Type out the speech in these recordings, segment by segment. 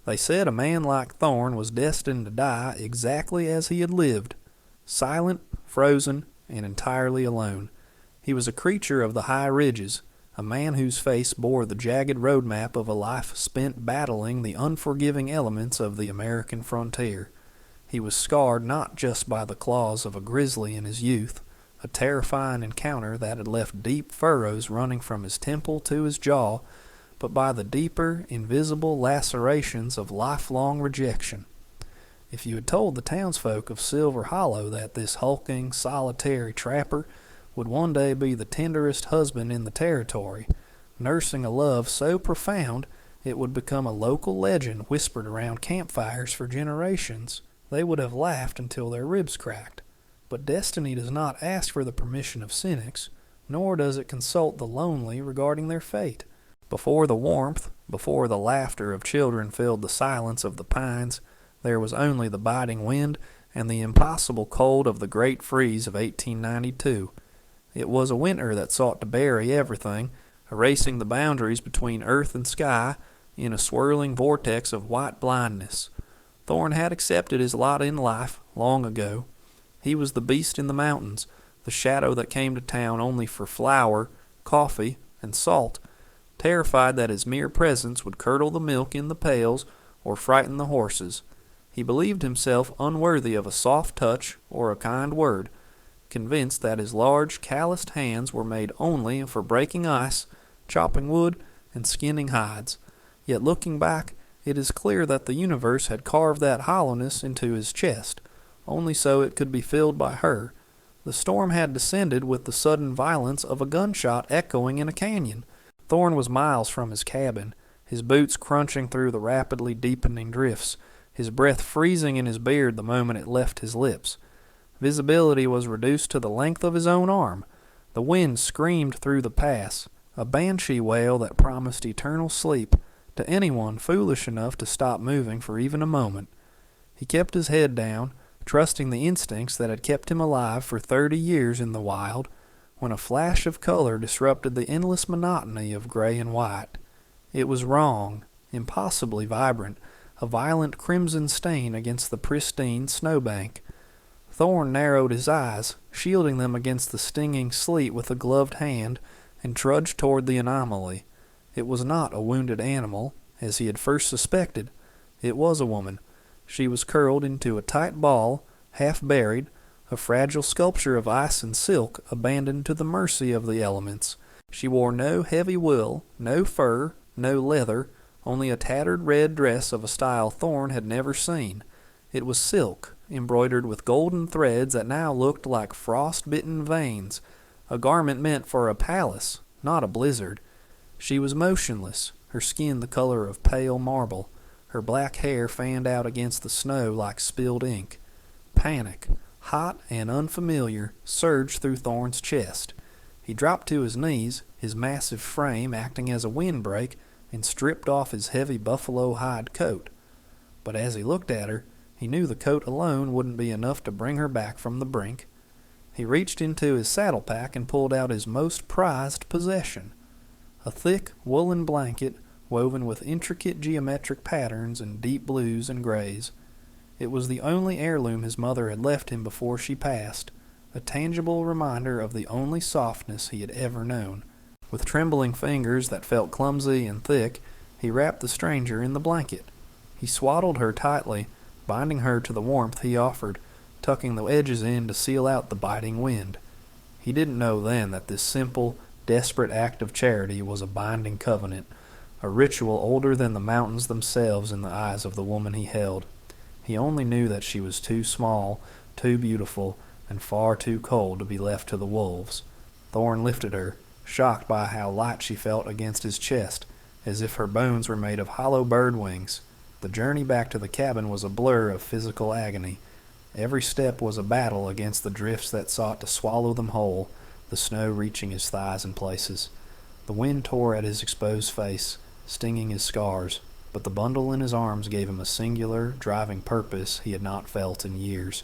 They said a man like Thorn was destined to die exactly as he had lived, silent, frozen, and entirely alone. He was a creature of the high ridges, a man whose face bore the jagged roadmap of a life spent battling the unforgiving elements of the American frontier. He was scarred not just by the claws of a grizzly in his youth, a terrifying encounter that had left deep furrows running from his temple to his jaw, but by the deeper, invisible lacerations of lifelong rejection. If you had told the townsfolk of Silver Hollow that this hulking, solitary trapper would one day be the tenderest husband in the territory, nursing a love so profound it would become a local legend whispered around campfires for generations, they would have laughed until their ribs cracked. But destiny does not ask for the permission of cynics, nor does it consult the lonely regarding their fate. Before the warmth, before the laughter of children filled the silence of the pines, there was only the biting wind and the impossible cold of the great freeze of 1892. It was a winter that sought to bury everything, erasing the boundaries between earth and sky in a swirling vortex of white blindness. Thorn had accepted his lot in life long ago. He was the beast in the mountains, the shadow that came to town only for flour, coffee, and salt, terrified that his mere presence would curdle the milk in the pails or frighten the horses. He believed himself unworthy of a soft touch or a kind word, convinced that his large, calloused hands were made only for breaking ice, chopping wood, and skinning hides. Yet looking back, it is clear that the universe had carved that hollowness into his chest, only so it could be filled by her. The storm had descended with the sudden violence of a gunshot echoing in a canyon. Thorn was miles from his cabin, his boots crunching through the rapidly deepening drifts, his breath freezing in his beard the moment it left his lips. Visibility was reduced to the length of his own arm. The wind screamed through the pass, a banshee wail that promised eternal sleep to anyone foolish enough to stop moving for even a moment. He kept his head down, trusting the instincts that had kept him alive for 30 years in the wild, when a flash of color disrupted the endless monotony of gray and white. It was wrong, impossibly vibrant, a violent crimson stain against the pristine snowbank. Thorn narrowed his eyes, shielding them against the stinging sleet with a gloved hand, and trudged toward the anomaly. It was not a wounded animal, as he had first suspected. It was a woman. She was curled into a tight ball, half buried, a fragile sculpture of ice and silk abandoned to the mercy of the elements. She wore no heavy wool, no fur, no leather, only a tattered red dress of a style Thorn had never seen. It was silk, embroidered with golden threads that now looked like frost-bitten veins, a garment meant for a palace, not a blizzard. She was motionless, her skin the color of pale marble, her black hair fanned out against the snow like spilled ink. Panic, hot and unfamiliar, surged through Thorn's chest. He dropped to his knees, his massive frame acting as a windbreak, and stripped off his heavy buffalo hide coat. But as he looked at her, he knew the coat alone wouldn't be enough to bring her back from the brink. He reached into his saddle pack and pulled out his most prized possession, a thick woolen blanket woven with intricate geometric patterns in deep blues and grays. It was the only heirloom his mother had left him before she passed, a tangible reminder of the only softness he had ever known. With trembling fingers that felt clumsy and thick, he wrapped the stranger in the blanket. He swaddled her tightly, binding her to the warmth he offered, tucking the edges in to seal out the biting wind. He didn't know then that this simple, desperate act of charity was a binding covenant, a ritual older than the mountains themselves in the eyes of the woman he held. He only knew that she was too small, too beautiful, and far too cold to be left to the wolves. Thorn lifted her, shocked by how light she felt against his chest, as if her bones were made of hollow bird wings. The journey back to the cabin was a blur of physical agony. Every step was a battle against the drifts that sought to swallow them whole, the snow reaching his thighs in places. The wind tore at his exposed face, stinging his scars, but the bundle in his arms gave him a singular, driving purpose he had not felt in years.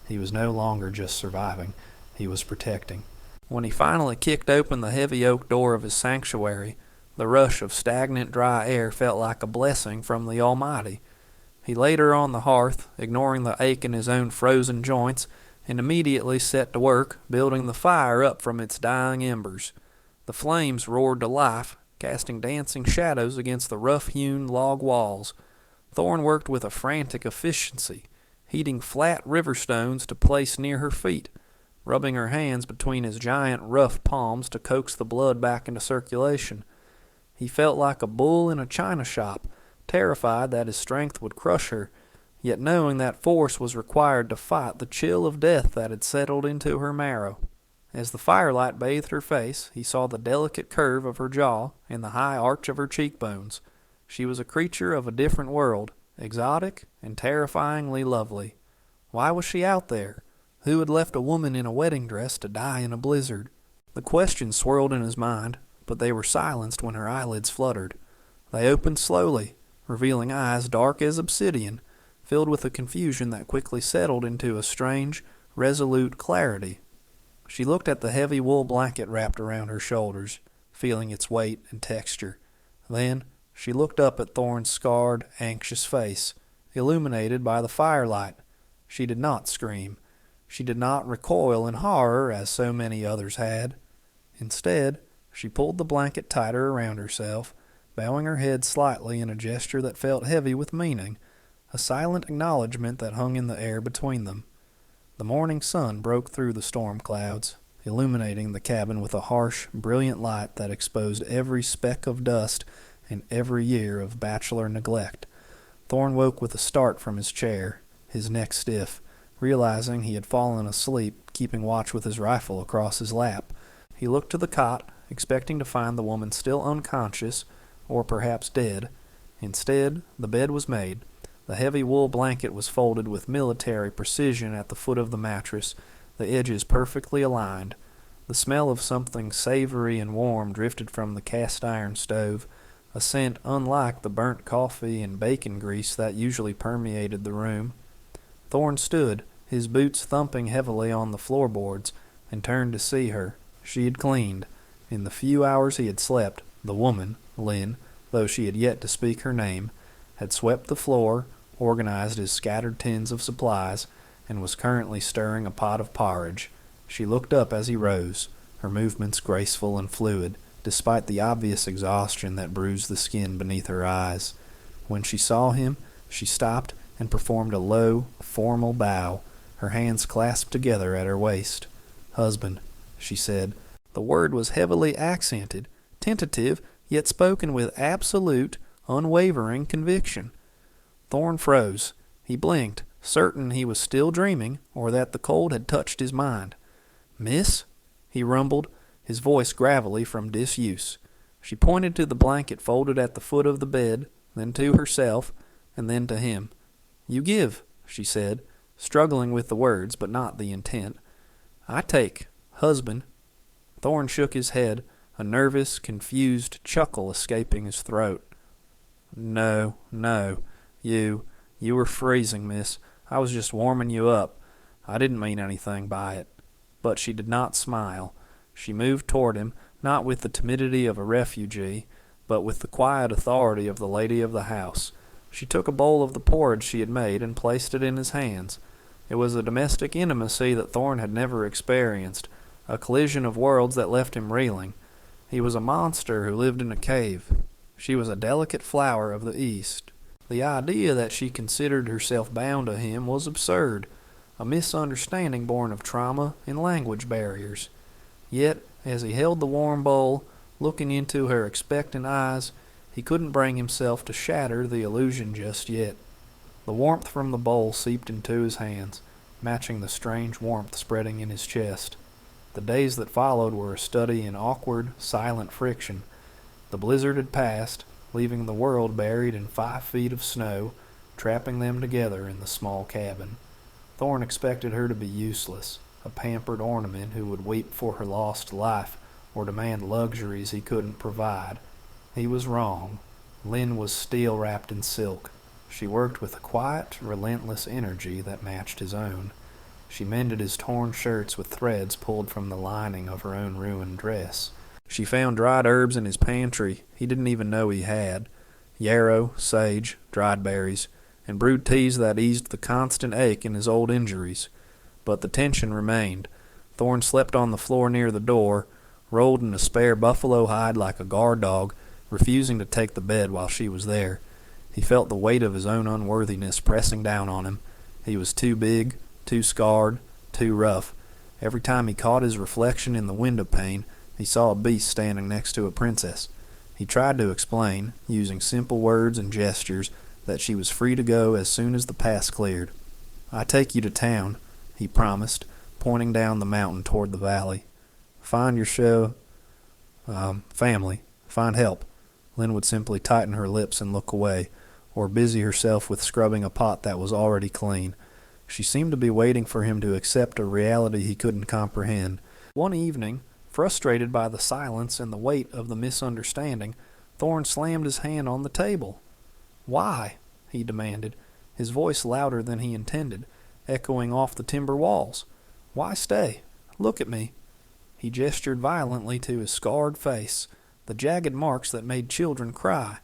He was no longer just surviving, he was protecting. When he finally kicked open the heavy oak door of his sanctuary, The rush of stagnant dry air felt like a blessing from the Almighty. He laid her on the hearth, ignoring the ache in his own frozen joints, and immediately set to work, building the fire up from its dying embers. The flames roared to life, casting dancing shadows against the rough-hewn log walls. Thorn worked with a frantic efficiency, heating flat river stones to place near her feet, rubbing her hands between his giant rough palms to coax the blood back into circulation. He felt like a bull in a china shop, terrified that his strength would crush her, yet knowing that force was required to fight the chill of death that had settled into her marrow. As the firelight bathed her face, he saw the delicate curve of her jaw and the high arch of her cheekbones. She was a creature of a different world, exotic and terrifyingly lovely. Why was she out there? Who had left a woman in a wedding dress to die in a blizzard? The questions swirled in his mind, but they were silenced when her eyelids fluttered. They opened slowly, revealing eyes dark as obsidian, filled with a confusion that quickly settled into a strange, resolute clarity. She looked at the heavy wool blanket wrapped around her shoulders, feeling its weight and texture. Then she looked up at Thorn's scarred, anxious face, illuminated by the firelight. She did not scream. She did not recoil in horror as so many others had. Instead, she pulled the blanket tighter around herself, bowing her head slightly in a gesture that felt heavy with meaning, a silent acknowledgment that hung in the air between them. The morning sun broke through the storm clouds, illuminating the cabin with a harsh, brilliant light that exposed every speck of dust and every year of bachelor neglect. Thorn woke with a start from his chair, his neck stiff, realizing he had fallen asleep, keeping watch with his rifle across his lap. He looked to the cot, expecting to find the woman still unconscious, or perhaps dead. Instead, the bed was made. The heavy wool blanket was folded with military precision at the foot of the mattress, the edges perfectly aligned. The smell of something savory and warm drifted from the cast-iron stove, a scent unlike the burnt coffee and bacon grease that usually permeated the room. Thorn stood, his boots thumping heavily on the floorboards, and turned to see her. She had cleaned. In the few hours he had slept, the woman, Lynn, though she had yet to speak her name, had swept the floor, organized his scattered tins of supplies, and was currently stirring a pot of porridge. She looked up as he rose, her movements graceful and fluid, despite the obvious exhaustion that bruised the skin beneath her eyes. When she saw him, she stopped and performed a low, formal bow, her hands clasped together at her waist. "Husband," she said. The word was heavily accented, tentative, yet spoken with absolute, unwavering conviction. Thorn froze. He blinked, certain he was still dreaming, or that the cold had touched his mind. "Miss?" he rumbled, his voice gravelly from disuse. She pointed to the blanket folded at the foot of the bed, then to herself, and then to him. "You give," she said, struggling with the words, but not the intent. "I take, husband." Thorn shook his head, a nervous, confused chuckle escaping his throat. No. You were freezing, miss. I was just warming you up. I didn't mean anything by it." But she did not smile. She moved toward him, not with the timidity of a refugee, but with the quiet authority of the lady of the house. She took a bowl of the porridge she had made and placed it in his hands. It was a domestic intimacy that Thorn had never experienced, a collision of worlds that left him reeling. He was a monster who lived in a cave. She was a delicate flower of the East. The idea that she considered herself bound to him was absurd, a misunderstanding born of trauma and language barriers. Yet, as he held the warm bowl, looking into her expectant eyes, he couldn't bring himself to shatter the illusion just yet. The warmth from the bowl seeped into his hands, matching the strange warmth spreading in his chest. The days that followed were a study in awkward, silent friction. The blizzard had passed, leaving the world buried in 5 feet of snow, trapping them together in the small cabin. Thorn expected her to be useless, a pampered ornament who would weep for her lost life or demand luxuries he couldn't provide. He was wrong. Lynn was steel wrapped in silk. She worked with a quiet, relentless energy that matched his own. She mended his torn shirts with threads pulled from the lining of her own ruined dress. She found dried herbs in his pantry he didn't even know he had, yarrow, sage, dried berries, and brewed teas that eased the constant ache in his old injuries. But the tension remained. Thorne slept on the floor near the door, rolled in a spare buffalo hide like a guard dog, refusing to take the bed while she was there. He felt the weight of his own unworthiness pressing down on him. He was too big, too scarred, too rough. Every time he caught his reflection in the window pane, he saw a beast standing next to a princess. He tried to explain, using simple words and gestures, that she was free to go as soon as the pass cleared. "I take you to town," he promised, pointing down the mountain toward the valley. "Find your family. Find help." Lynn would simply tighten her lips and look away, or busy herself with scrubbing a pot that was already clean. She seemed to be waiting for him to accept a reality he couldn't comprehend. One evening, frustrated by the silence and the weight of the misunderstanding, Thorne slammed his hand on the table. "Why?" he demanded, his voice louder than he intended, echoing off the timber walls. "Why stay? Look at me." He gestured violently to his scarred face, the jagged marks that made children cry.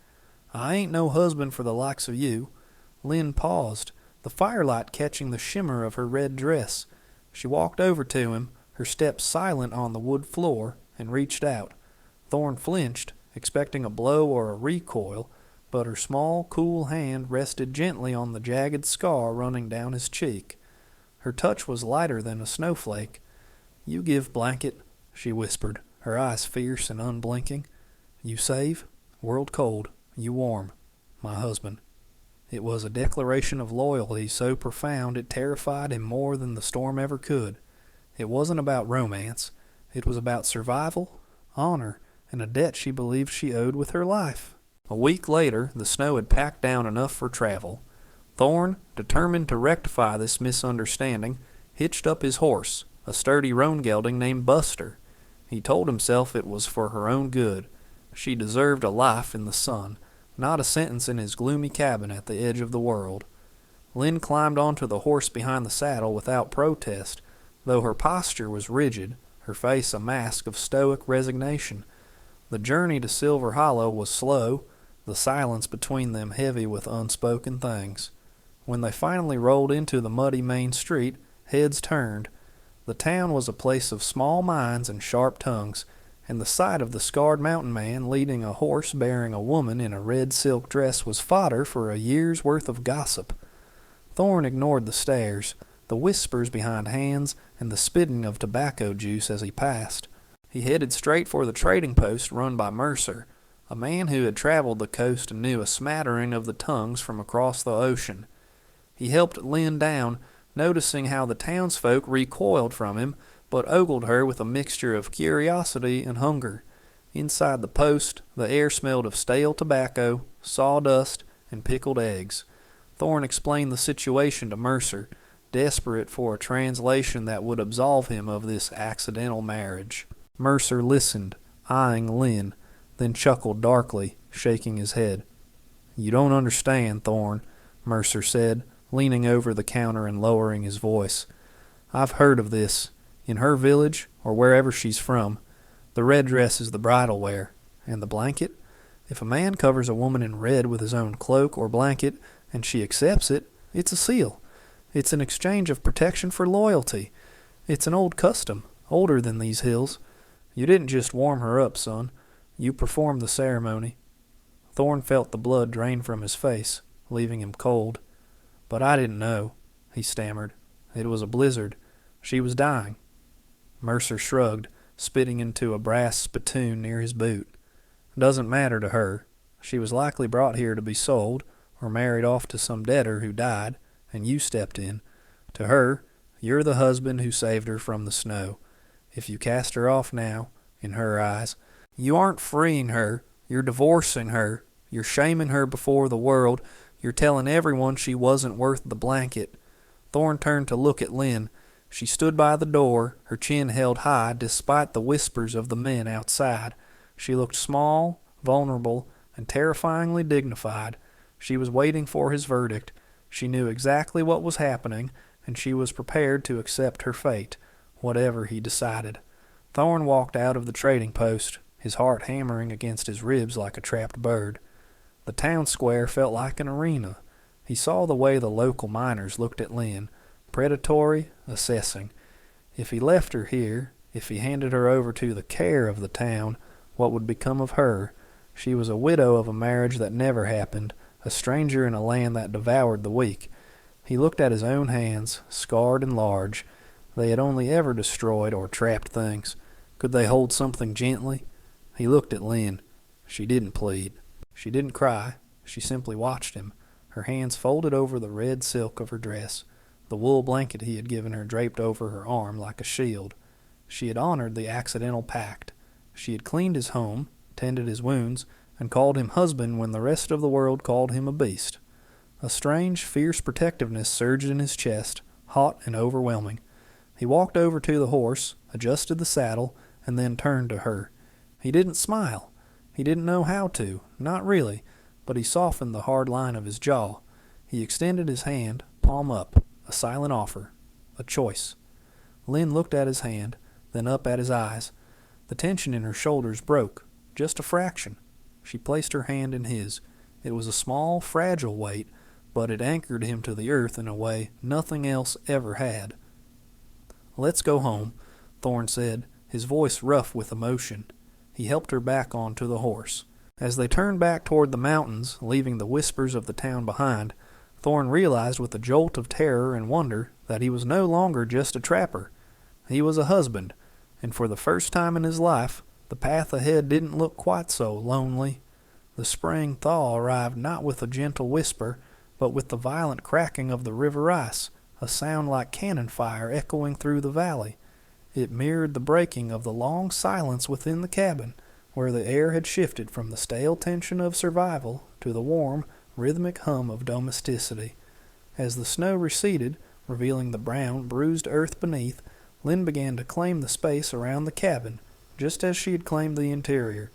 "I ain't no husband for the likes of you." Lynn paused, the firelight catching the shimmer of her red dress. She walked over to him, her steps silent on the wood floor, and reached out. Thorne flinched, expecting a blow or a recoil, but her small, cool hand rested gently on the jagged scar running down his cheek. Her touch was lighter than a snowflake. "You give blanket," she whispered, her eyes fierce and unblinking. "You save, world cold, you warm, my husband." It was a declaration of loyalty so profound it terrified him more than the storm ever could. It wasn't about romance. It was about survival, honor, and a debt she believed she owed with her life. A week later, the snow had packed down enough for travel. Thorne, determined to rectify this misunderstanding, hitched up his horse, a sturdy roan gelding named Buster. He told himself it was for her own good. She deserved a life in the sun, not a sentence in his gloomy cabin at the edge of the world. Lynn climbed onto the horse behind the saddle without protest, though her posture was rigid, her face a mask of stoic resignation. The journey to Silver Hollow was slow, the silence between them heavy with unspoken things. When they finally rolled into the muddy main street, heads turned. The town was a place of small minds and sharp tongues, and the sight of the scarred mountain man leading a horse bearing a woman in a red silk dress was fodder for a year's worth of gossip. Thorne ignored the stares, the whispers behind hands, and the spitting of tobacco juice as he passed. He headed straight for the trading post run by Mercer, a man who had traveled the coast and knew a smattering of the tongues from across the ocean. He helped Lynn down, noticing how the townsfolk recoiled from him, but ogled her with a mixture of curiosity and hunger. Inside the post, the air smelled of stale tobacco, sawdust, and pickled eggs. Thorne explained the situation to Mercer, desperate for a translation that would absolve him of this accidental marriage. Mercer listened, eyeing Lynn, then chuckled darkly, shaking his head. "You don't understand, Thorne," Mercer said, leaning over the counter and lowering his voice. "I've heard of this. In her village, or wherever she's from, the red dress is the bridal wear. And the blanket? If a man covers a woman in red with his own cloak or blanket, and she accepts it, it's a seal. It's an exchange of protection for loyalty. It's an old custom, older than these hills. You didn't just warm her up, son. You performed the ceremony." Thorne felt the blood drain from his face, leaving him cold. "But I didn't know," he stammered. "It was a blizzard. She was dying." Mercer shrugged, spitting into a brass spittoon near his boot. "Doesn't matter to her. She was likely brought here to be sold, or married off to some debtor who died, and you stepped in. To her, you're the husband who saved her from the snow. If you cast her off now, in her eyes, you aren't freeing her, you're divorcing her, you're shaming her before the world, you're telling everyone she wasn't worth the blanket." Thorne turned to look at Lynn. She stood by the door, her chin held high despite the whispers of the men outside. She looked small, vulnerable, and terrifyingly dignified. She was waiting for his verdict. She knew exactly what was happening, and she was prepared to accept her fate, whatever he decided. Thorne walked out of the trading post, his heart hammering against his ribs like a trapped bird. The town square felt like an arena. He saw the way the local miners looked at Lynn, predatory, assessing. If he left her here, if he handed her over to the care of the town, what would become of her? She was a widow of a marriage that never happened, a stranger in a land that devoured the weak. He looked at his own hands, scarred and large. They had only ever destroyed or trapped things. Could they hold something gently? He looked at Lynn. She didn't plead. She didn't cry. She simply watched him, her hands folded over the red silk of her dress, the wool blanket he had given her draped over her arm like a shield. She had honored the accidental pact. She had cleaned his home, tended his wounds, and called him husband when the rest of the world called him a beast. A strange, fierce protectiveness surged in his chest, hot and overwhelming. He walked over to the horse, adjusted the saddle, and then turned to her. He didn't smile. He didn't know how to, not really, but he softened the hard line of his jaw. He extended his hand, palm up, a silent offer, a choice. Lynn looked at his hand, then up at his eyes. The tension in her shoulders broke, just a fraction. She placed her hand in his. It was a small, fragile weight, but it anchored him to the earth in a way nothing else ever had. "Let's go home," Thorne said, his voice rough with emotion. He helped her back onto the horse. As they turned back toward the mountains, leaving the whispers of the town behind, Thorne realized with a jolt of terror and wonder that he was no longer just a trapper. He was a husband, and for the first time in his life, the path ahead didn't look quite so lonely. The spring thaw arrived not with a gentle whisper, but with the violent cracking of the river ice, a sound like cannon fire echoing through the valley. It mirrored the breaking of the long silence within the cabin, where the air had shifted from the stale tension of survival to the warm, rhythmic hum of domesticity. As the snow receded, revealing the brown, bruised earth beneath, Lynn began to claim the space around the cabin, just as she had claimed the interior.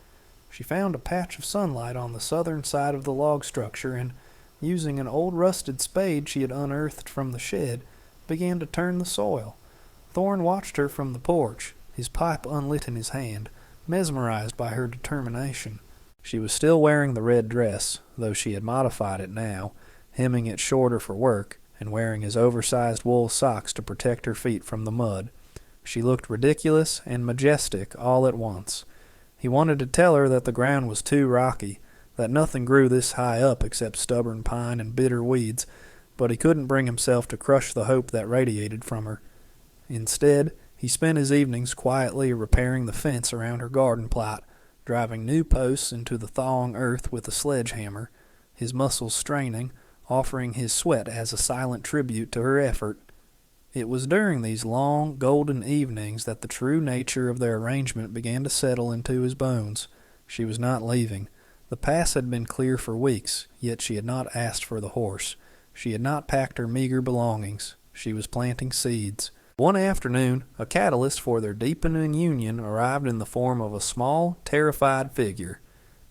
She found a patch of sunlight on the southern side of the log structure and, using an old rusted spade she had unearthed from the shed, began to turn the soil. Thorne watched her from the porch, his pipe unlit in his hand, mesmerized by her determination. She was still wearing the red dress, though she had modified it now, hemming it shorter for work, and wearing his oversized wool socks to protect her feet from the mud. She looked ridiculous and majestic all at once. He wanted to tell her that the ground was too rocky, that nothing grew this high up except stubborn pine and bitter weeds, but he couldn't bring himself to crush the hope that radiated from her. Instead, he spent his evenings quietly repairing the fence around her garden plot, driving new posts into the thawing earth with a sledgehammer, his muscles straining, offering his sweat as a silent tribute to her effort. It was during these long, golden evenings that the true nature of their arrangement began to settle into his bones. She was not leaving. The pass had been clear for weeks, yet she had not asked for the horse. She had not packed her meager belongings. She was planting seeds. One afternoon, a catalyst for their deepening union arrived in the form of a small, terrified figure.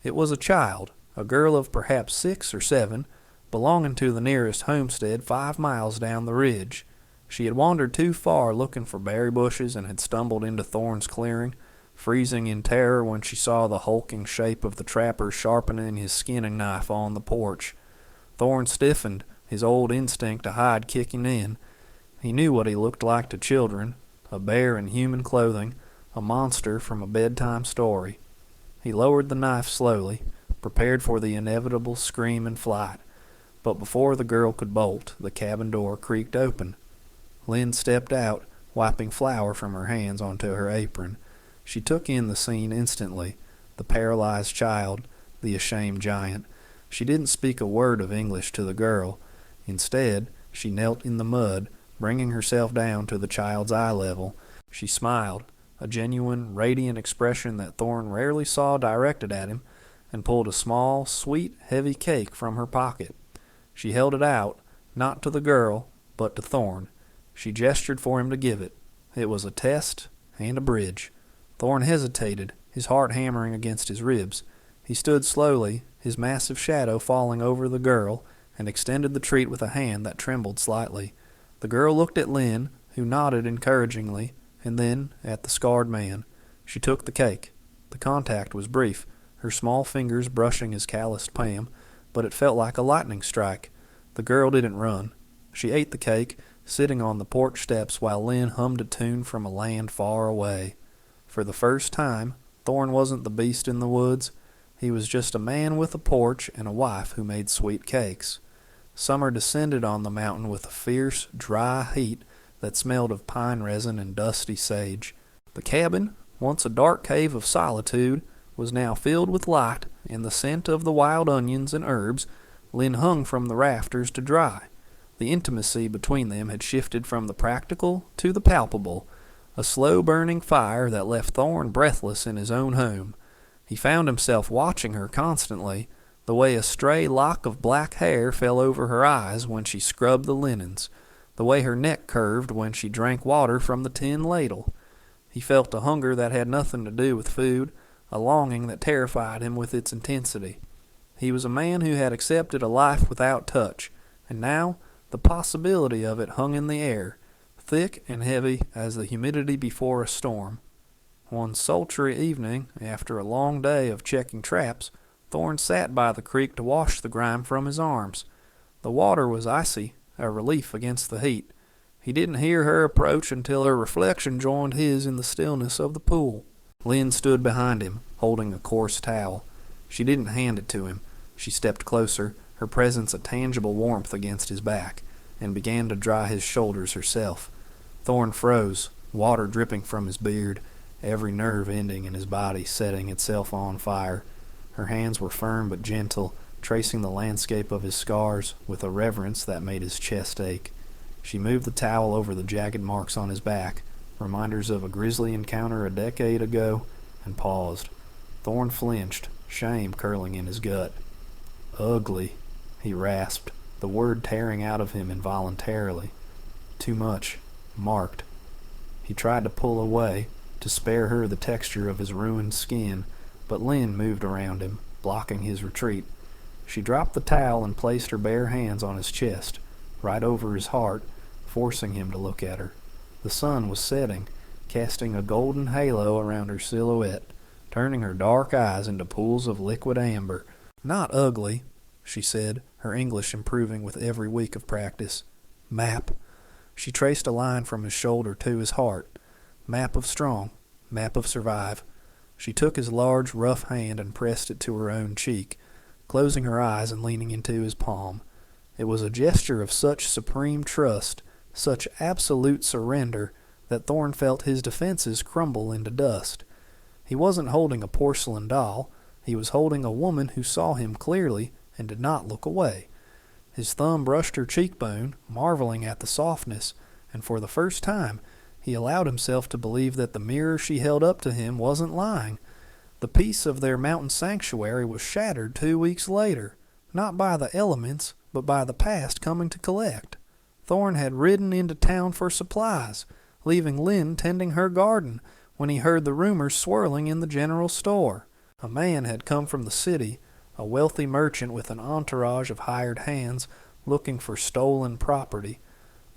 It was a child, a girl of perhaps 6 or 7, belonging to the nearest homestead 5 miles down the ridge. She had wandered too far looking for berry bushes and had stumbled into Thorne's clearing, freezing in terror when she saw the hulking shape of the trapper sharpening his skinning knife on the porch. Thorne stiffened, his old instinct to hide kicking in. He knew what he looked like to children, a bear in human clothing, a monster from a bedtime story. He lowered the knife slowly, prepared for the inevitable scream and flight. But before the girl could bolt, the cabin door creaked open. Lynn stepped out, wiping flour from her hands onto her apron. She took in the scene instantly, the paralyzed child, the ashamed giant. She didn't speak a word of English to the girl. Instead, she knelt in the mud, bringing herself down to the child's eye level. She smiled, a genuine, radiant expression that Thorne rarely saw directed at him, and pulled a small, sweet, heavy cake from her pocket. She held it out, not to the girl, but to Thorne. She gestured for him to give it. It was a test and a bridge. Thorne hesitated, his heart hammering against his ribs. He stood slowly, his massive shadow falling over the girl, and extended the treat with a hand that trembled slightly. The girl looked at Lynn, who nodded encouragingly, and then at the scarred man. She took the cake. The contact was brief, her small fingers brushing his calloused palm, but it felt like a lightning strike. The girl didn't run. She ate the cake, sitting on the porch steps while Lynn hummed a tune from a land far away. For the first time, Thorne wasn't the beast in the woods. He was just a man with a porch and a wife who made sweet cakes. Summer descended on the mountain with a fierce, dry heat that smelled of pine resin and dusty sage. The cabin, once a dark cave of solitude, was now filled with light and the scent of the wild onions and herbs Lynn hung from the rafters to dry. The intimacy between them had shifted from the practical to the palpable, a slow-burning fire that left Thorne breathless in his own home. He found himself watching her constantly, the way a stray lock of black hair fell over her eyes when she scrubbed the linens, the way her neck curved when she drank water from the tin ladle. He felt a hunger that had nothing to do with food, a longing that terrified him with its intensity. He was a man who had accepted a life without touch, and now the possibility of it hung in the air, thick and heavy as the humidity before a storm. One sultry evening, after a long day of checking traps, Thorne sat by the creek to wash the grime from his arms. The water was icy, a relief against the heat. He didn't hear her approach until her reflection joined his in the stillness of the pool. Lynn stood behind him, holding a coarse towel. She didn't hand it to him. She stepped closer, her presence a tangible warmth against his back, and began to dry his shoulders herself. Thorne froze, water dripping from his beard, every nerve ending in his body setting itself on fire. Her hands were firm but gentle, tracing the landscape of his scars with a reverence that made his chest ache. She moved the towel over the jagged marks on his back, reminders of a grisly encounter a decade ago, and paused. Thorne flinched, shame curling in his gut. "Ugly," he rasped, the word tearing out of him involuntarily. Too much. Marked. He tried to pull away, to spare her the texture of his ruined skin, but Lynn moved around him, blocking his retreat. She dropped the towel and placed her bare hands on his chest, right over his heart, forcing him to look at her. The sun was setting, casting a golden halo around her silhouette, turning her dark eyes into pools of liquid amber. "Not ugly," she said, her English improving with every week of practice. "Map." She traced a line from his shoulder to his heart. Map of strong, map of survive. She took his large, rough hand and pressed it to her own cheek, closing her eyes and leaning into his palm. It was a gesture of such supreme trust, such absolute surrender, that Thorne felt his defenses crumble into dust. He wasn't holding a porcelain doll. He was holding a woman who saw him clearly and did not look away. His thumb brushed her cheekbone, marveling at the softness, and for the first time he allowed himself to believe that the mirror she held up to him wasn't lying. The peace of their mountain sanctuary was shattered 2 weeks later, not by the elements, but by the past coming to collect. Thorne had ridden into town for supplies, leaving Lynn tending her garden when he heard the rumors swirling in the general store. A man had come from the city, a wealthy merchant with an entourage of hired hands looking for stolen property.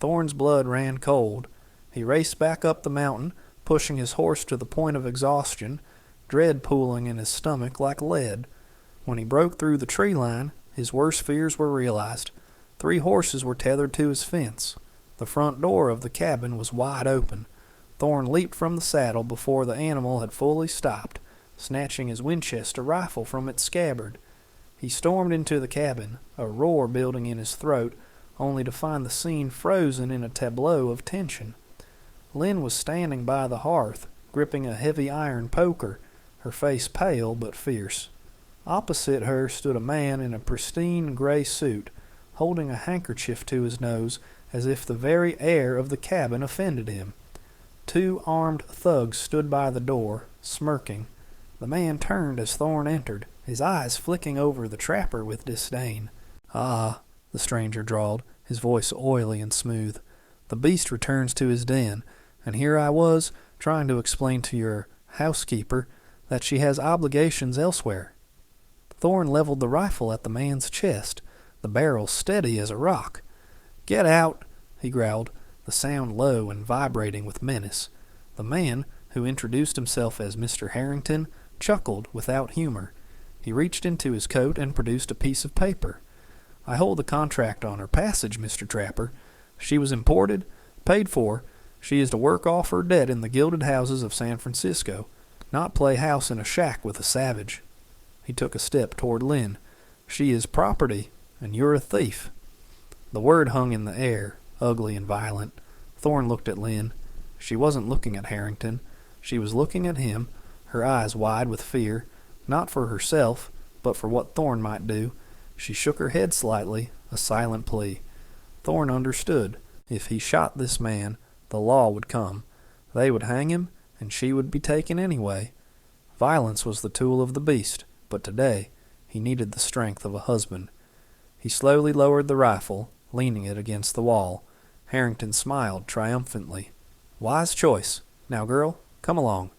Thorne's blood ran cold. He raced back up the mountain, pushing his horse to the point of exhaustion, dread pooling in his stomach like lead. When he broke through the tree line, his worst fears were realized. 3 horses were tethered to his fence. The front door of the cabin was wide open. Thorne leaped from the saddle before the animal had fully stopped, snatching his Winchester rifle from its scabbard. He stormed into the cabin, a roar building in his throat, only to find the scene frozen in a tableau of tension. Lynn was standing by the hearth, gripping a heavy iron poker, her face pale but fierce. Opposite her stood a man in a pristine gray suit, holding a handkerchief to his nose as if the very air of the cabin offended him. 2 armed thugs stood by the door, smirking. The man turned as Thorne entered, his eyes flicking over the trapper with disdain. "Ah," the stranger drawled, his voice oily and smooth. "The beast returns to his den, and here I was, trying to explain to your housekeeper that she has obligations elsewhere." Thorne leveled the rifle at the man's chest, the barrel steady as a rock. "Get out," he growled, the sound low and vibrating with menace. The man, who introduced himself as Mr. Harrington, chuckled without humor. He reached into his coat and produced a piece of paper. "I hold the contract on her passage, Mr. Trapper. She was imported, paid for. She is to work off her debt in the gilded houses of San Francisco, not play house in a shack with a savage." He took a step toward Lynn. "She is property, and you're a thief." The word hung in the air, ugly and violent. Thorne looked at Lynn. She wasn't looking at Harrington. She was looking at him, her eyes wide with fear, not for herself, but for what Thorne might do. She shook her head slightly, a silent plea. Thorne understood. If he shot this man, the law would come. They would hang him, and she would be taken anyway. Violence was the tool of the beast, but today he needed the strength of a husband. He slowly lowered the rifle, leaning it against the wall. Harrington smiled triumphantly. "Wise choice. Now, girl, come along."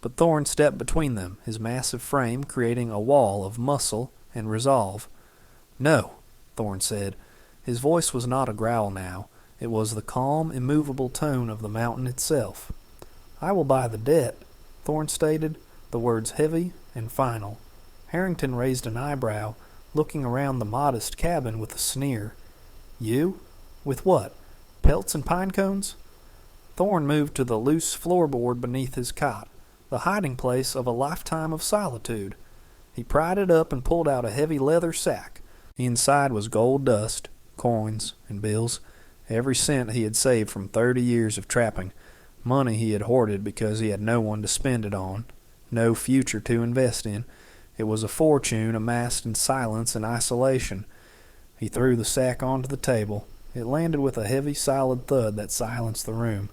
But Thorne stepped between them, his massive frame creating a wall of muscle and resolve. "No," Thorne said. His voice was not a growl now. It was the calm, immovable tone of the mountain itself. "I will buy the debt," Thorne stated, the words heavy and final. Harrington raised an eyebrow, looking around the modest cabin with a sneer. "You? With what? Pelts and pine cones?" Thorne moved to the loose floorboard beneath his cot, the hiding place of a lifetime of solitude. He pried it up and pulled out a heavy leather sack. Inside was gold dust, coins, and bills, every cent he had saved from 30 years of trapping, money he had hoarded because he had no one to spend it on, no future to invest in. It was a fortune amassed in silence and isolation. He threw the sack onto the table. It landed with a heavy, solid thud that silenced the room.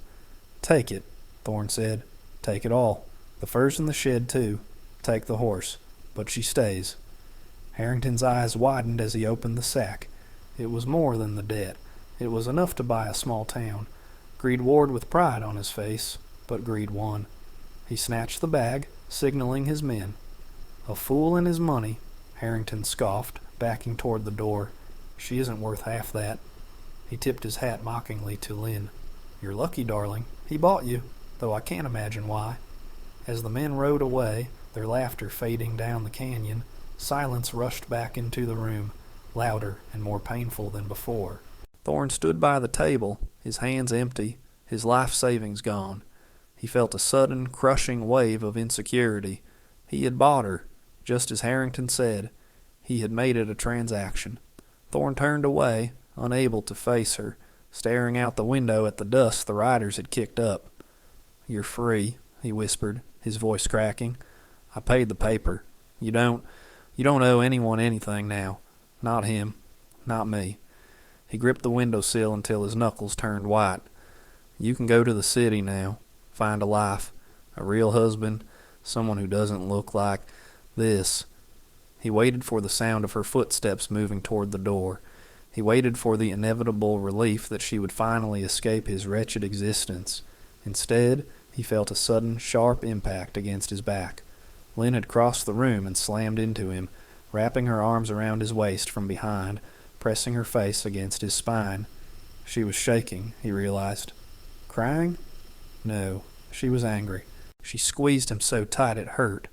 "Take it," Thorne said. "Take it all. The furs in the shed, too. Take the horse. But she stays." Harrington's eyes widened as he opened the sack. It was more than the debt. It was enough to buy a small town. Greed warred with pride on his face, but greed won. He snatched the bag, signaling his men. "A fool and his money," Harrington scoffed, backing toward the door. "She isn't worth half that." He tipped his hat mockingly to Lynn. "You're lucky, darling. He bought you, though I can't imagine why." As the men rode away, their laughter fading down the canyon, silence rushed back into the room, louder and more painful than before. Thorne stood by the table, his hands empty, his life savings gone. He felt a sudden, crushing wave of insecurity. He had bought her, just as Harrington said. He had made it a transaction. Thorne turned away, unable to face her, staring out the window at the dust the riders had kicked up. "You're free," he whispered, his voice cracking. "I paid the paper. You don't owe anyone anything now. Not him. Not me." He gripped the windowsill until his knuckles turned white. "You can go to the city now. Find a life. A real husband. Someone who doesn't look like this." He waited for the sound of her footsteps moving toward the door. He waited for the inevitable relief that she would finally escape his wretched existence. Instead, he felt a sudden, sharp impact against his back. Lynn had crossed the room and slammed into him, wrapping her arms around his waist from behind, pressing her face against his spine. She was shaking, he realized. Crying? No, she was angry. She squeezed him so tight it hurt.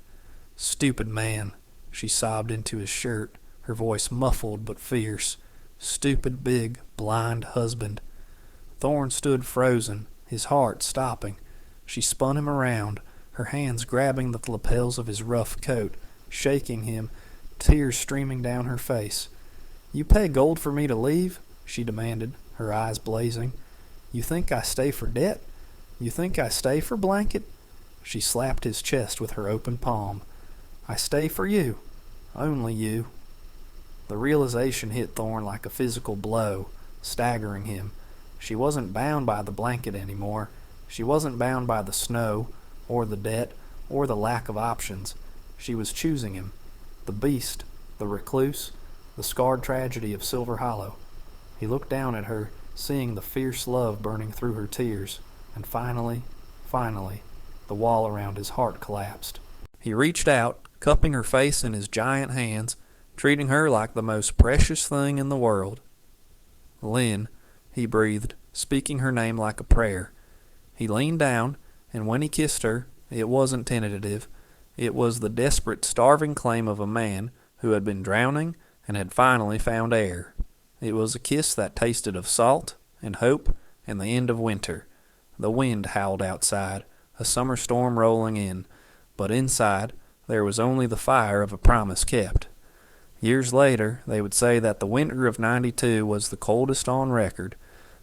"Stupid man," she sobbed into his shirt, her voice muffled but fierce. "Stupid, big, blind husband." Thorne stood frozen, his heart stopping. She spun him around, her hands grabbing the lapels of his rough coat, shaking him, tears streaming down her face. "You pay gold for me to leave?" she demanded, her eyes blazing. "You think I stay for debt? You think I stay for blanket?" She slapped his chest with her open palm. "I stay for you. Only you." The realization hit Thorne like a physical blow, staggering him. She wasn't bound by the blanket anymore. She wasn't bound by the snow, or the debt, or the lack of options. She was choosing him. The beast, the recluse, the scarred tragedy of Silver Hollow. He looked down at her, seeing the fierce love burning through her tears, and finally, the wall around his heart collapsed. He reached out, cupping her face in his giant hands, treating her like the most precious thing in the world. "Lynn," he breathed, speaking her name like a prayer. He leaned down, and when he kissed her, it wasn't tentative. It was the desperate, starving claim of a man who had been drowning and had finally found air. It was a kiss that tasted of salt and hope and the end of winter. The wind howled outside, a summer storm rolling in, but inside there was only the fire of a promise kept. Years later, they would say that the winter of '92 was the coldest on record,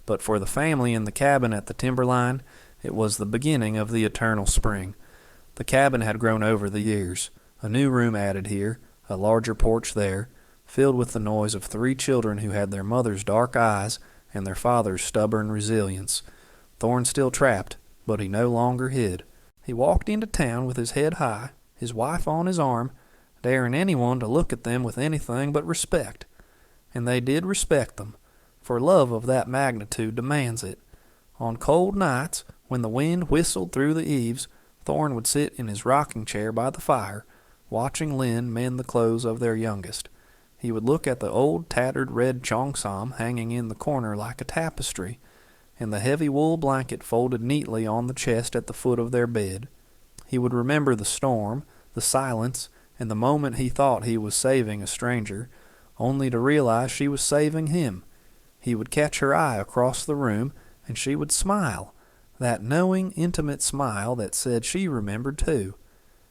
but for the family in the cabin at the timberline, it was the beginning of the eternal spring. The cabin had grown over the years, a new room added here, a larger porch there, filled with the noise of 3 children who had their mother's dark eyes and their father's stubborn resilience. Thorne still trapped, but he no longer hid. He walked into town with his head high, his wife on his arm, daring anyone to look at them with anything but respect. And they did respect them, for love of that magnitude demands it. On cold nights, when the wind whistled through the eaves, Thorne would sit in his rocking chair by the fire, watching Lynn mend the clothes of their youngest. He would look at the old tattered red cheongsam hanging in the corner like a tapestry, and the heavy wool blanket folded neatly on the chest at the foot of their bed. He would remember the storm, the silence, and the moment he thought he was saving a stranger, only to realize she was saving him. He would catch her eye across the room, and she would smile, that knowing, intimate smile that said she remembered too.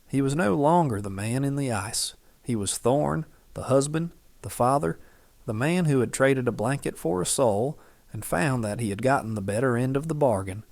He was no longer the man in the ice. He was Thorne, the husband, the father, the man who had traded a blanket for a soul and found that he had gotten the better end of the bargain.